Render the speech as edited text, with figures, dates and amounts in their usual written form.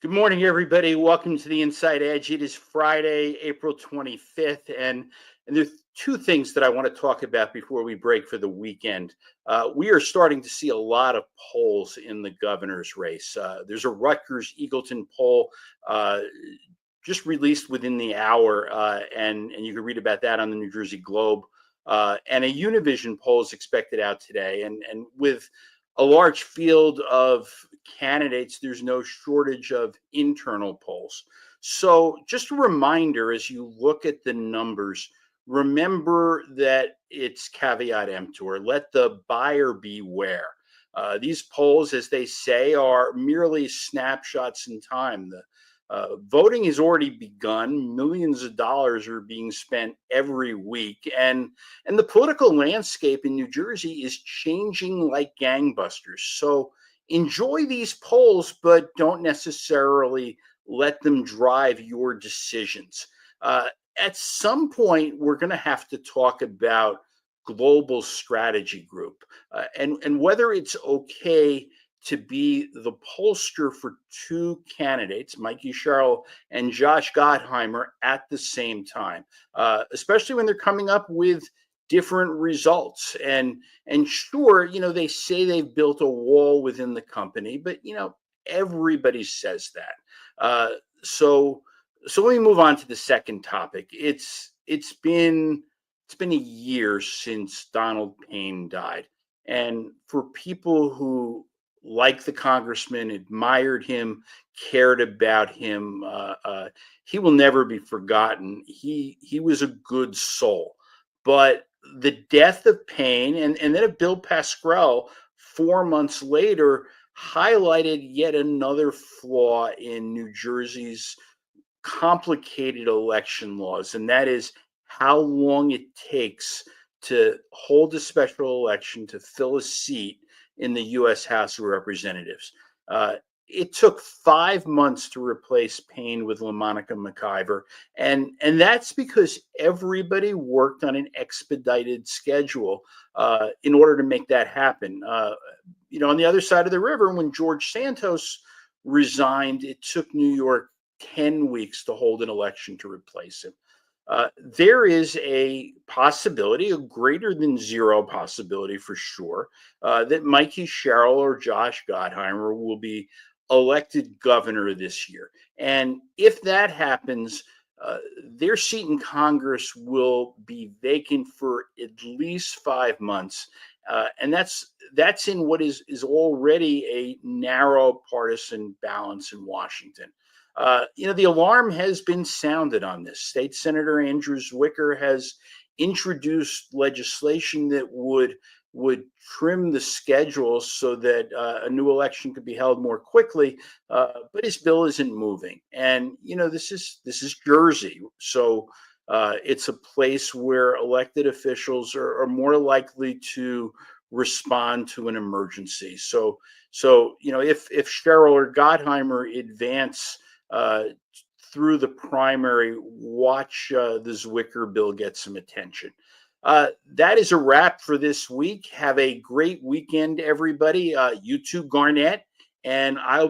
Good morning, everybody. Welcome to the Inside Edge. It is Friday, April 25th, and there's two things that I want to talk about before we break for the weekend. We are starting to see a lot of polls in the governor's race. There's a Rutgers Eagleton poll just released within the hour, and you can read about that on the New Jersey Globe. And a Univision poll is expected out today, and with a large field of candidates, there's no shortage of internal polls. So, just a reminder as you look at the numbers, remember that it's caveat emptor. Let the buyer beware. These polls, as they say, are merely snapshots in time. The voting has already begun. Millions of dollars are being spent every week, and the political landscape in New Jersey is changing like gangbusters. So enjoy these polls, but don't necessarily let them drive your decisions. At some point, we're going to have to talk about global strategy group and whether it's okay to be the pollster for two candidates, Mikey Sherrill and Josh Gottheimer, at the same time, especially when they're coming up with different results. And sure, they say they've built a wall within the company, but everybody says that. So let me move on to the second topic. It's been a year since Donald Payne died, and for people who like the congressman, admired him, cared about him, he will never be forgotten. He was a good soul, but the death of Payne and then of Bill Pascrell 4 months later highlighted yet another flaw in New Jersey's complicated election laws, and that is how long it takes to hold a special election to fill a seat in the U.S. House of Representatives. It took 5 months to replace Payne with LaMonica McIver, and that's because everybody worked on an expedited schedule in order to make that happen. On the other side of the river, when George Santos resigned, it took New York 10 weeks to hold an election to replace him. There is a possibility, a greater than zero possibility for sure, that Mikey Sherrill or Josh Gottheimer will be elected governor this year. And if that happens, their seat in Congress will be vacant for at least 5 months. And that's in what is already a narrow partisan balance in Washington. The alarm has been sounded on this. State Senator Andrew Zwicker has introduced legislation that would trim the schedule so that a new election could be held more quickly. But his bill isn't moving, and this is Jersey, so it's a place where elected officials are more likely to respond to an emergency. So if Sherrill or Gottheimer advance through the primary, watch the Zwicker bill get some attention. That is a wrap for this week. Have a great weekend, everybody. You too, Garnett, and I'll be